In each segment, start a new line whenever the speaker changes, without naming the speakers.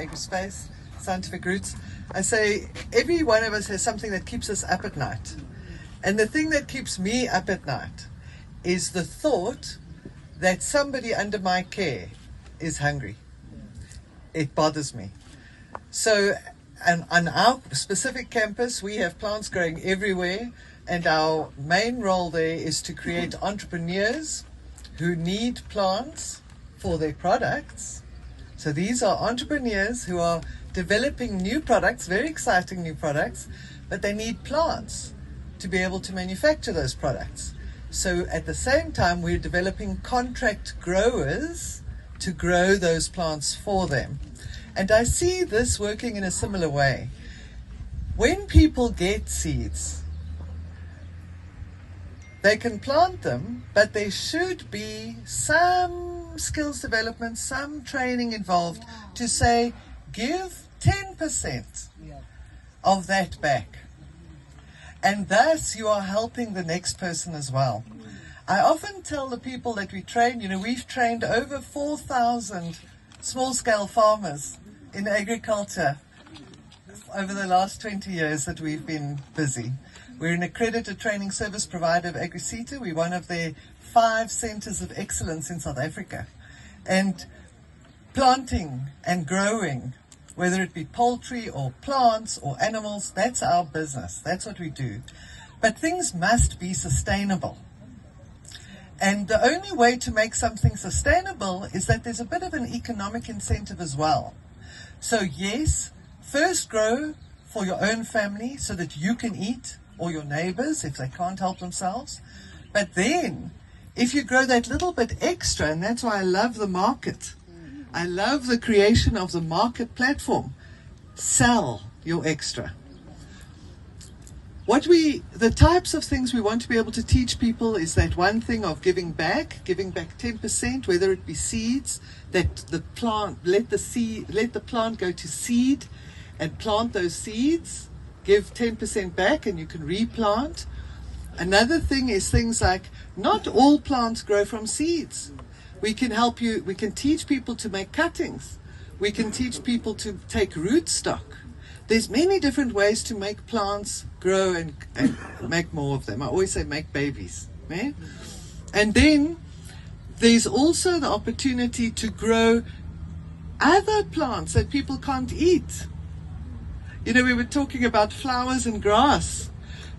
agrispace, scientific roots. I say every one of us has something that keeps us up at night. And the thing that keeps me up at night is the thought that somebody under my care is hungry. It bothers me. So on our specific campus, we have plants growing everywhere, and our main role there is to create entrepreneurs who need plants for their products. So these are entrepreneurs who are developing new products, very exciting new products, but they need plants to be able to manufacture those products. So at the same time, we're developing contract growers to grow those plants for them. And I see this working in a similar way. When people get seeds, they can plant them, but there should be some skills development, some training involved to say, give 10% of that back. And thus you are helping the next person as well. I often tell the people that we train, we've trained over 4,000 small-scale farmers in agriculture over the last 20 years that we've been busy. We're an accredited training service provider of AgriCETA. We're one of their 5 centers of excellence in South Africa. And planting and growing, whether it be poultry or plants or animals, that's our business. That's what we do. But things must be sustainable. And the only way to make something sustainable is that there's a bit of an economic incentive as well. So yes, first grow for your own family so that you can eat, or your neighbors if they can't help themselves. But then, if you grow that little bit extra, and that's why I love the market, I love the creation of the market platform. Sell your extra. The types of things we want to be able to teach people is that one thing of giving back 10%, whether it be seeds, that the plant, let the plant go to seed and plant those seeds, give 10% back and you can replant. Another thing is things like, not all plants grow from seeds. We can help you, we can teach people to make cuttings. We can teach people to take rootstock. There's many different ways to make plants grow and make more of them. I always say make babies. Eh? And then there's also the opportunity to grow other plants that people can't eat. We were talking about flowers and grass,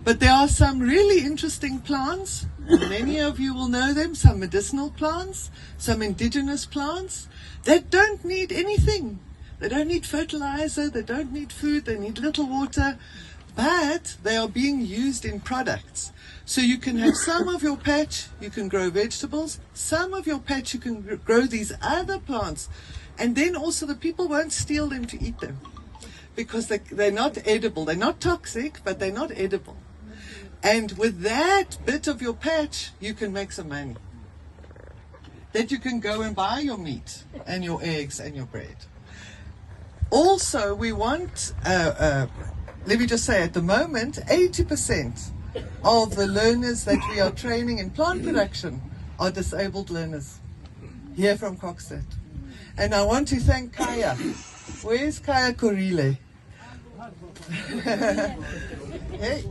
but there are some really interesting plants. Many of you will know them, some medicinal plants, some indigenous plants that don't need anything. They don't need fertilizer, they don't need food, they need little water, but they are being used in products. So you can have some of your patch, you can grow vegetables, some of your patch you can grow these other plants, and then also the people won't steal them to eat them because they're not edible. They're not toxic, but they're not edible. And with that bit of your patch, you can make some money. That you can go and buy your meat and your eggs and your bread. Also, we want, let me just say, at the moment, 80% of the learners that we are training in plant production are disabled learners here from Kokstad. And I want to thank Kaya. Where's Kaya Korile? Hey.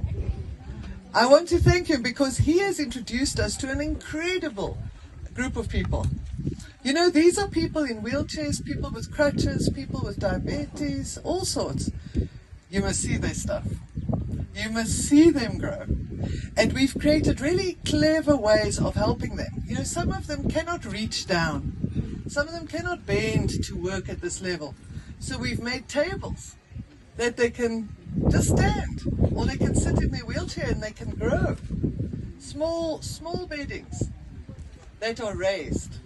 I want to thank him because he has introduced us to an incredible group of people. These are people in wheelchairs, people with crutches, people with diabetes, all sorts. You must see their stuff. You must see them grow. And we've created really clever ways of helping them. Some of them cannot reach down. Some of them cannot bend to work at this level. So we've made tables that they can just stand, or they can sit in their wheelchair and they can grow. Small beddings that are raised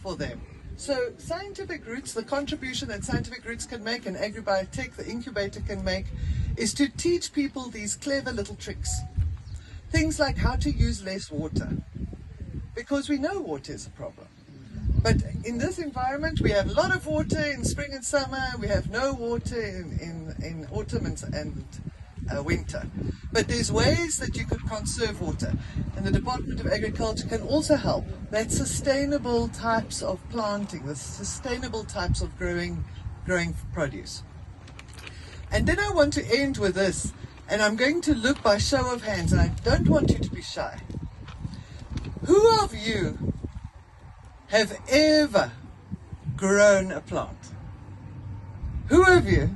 for them. So scientific roots, the contribution that scientific roots can make and AgriBioTech, the incubator, can make is to teach people these clever little tricks. Things like how to use less water, because we know water is a problem. But in this environment, we have a lot of water in spring and summer. We have no water in autumn and winter. But there's ways that you could conserve water. And the Department of Agriculture can also help. That's sustainable types of planting, the sustainable types of growing growing produce. And then I want to end with this, and I'm going to look by show of hands, and I don't want you to be shy. Who of you have ever grown a plant? Who of you?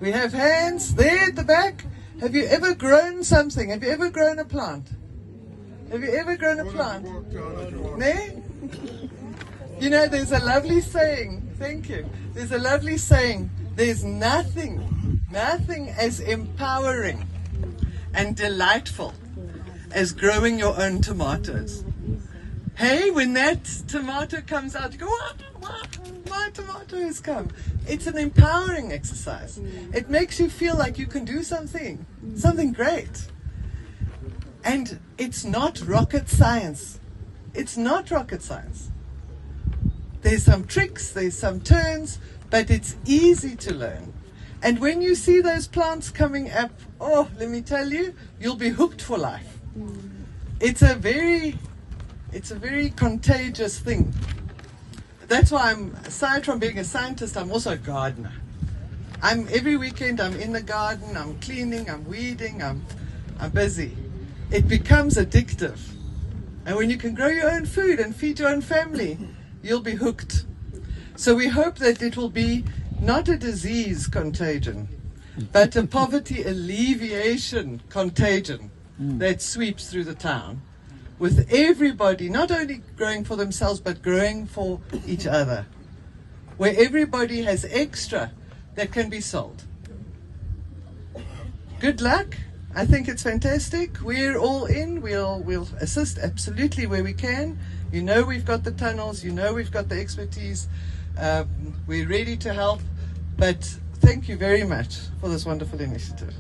We have hands there at the back. Have you ever grown something? Have you ever grown a plant? Have you ever grown a plant? No? You know, there's a lovely saying, thank you, there's a lovely saying, there's nothing as empowering and delightful as growing your own tomatoes. Hey, when that tomato comes out, you go, wow, my tomato has come. It's an empowering exercise. It makes you feel like you can do something great. And it's not rocket science. It's not rocket science. There's some tricks, there's some turns, but it's easy to learn. And when you see those plants coming up, oh, let me tell you, you'll be hooked for life. It's a very contagious thing. That's why aside from being a scientist, I'm also a gardener. Every weekend I'm in the garden, I'm cleaning, I'm weeding, I'm busy. It becomes addictive. And when you can grow your own food and feed your own family, you'll be hooked. So we hope that it will be not a disease contagion, but a poverty alleviation contagion that sweeps through the town, with everybody not only growing for themselves, but growing for each other, where everybody has extra that can be sold. Good luck. I think it's fantastic. We're all in. We'll assist absolutely where we can. You know we've got the tunnels. You know we've got the expertise. We're ready to help. But thank you very much for this wonderful initiative.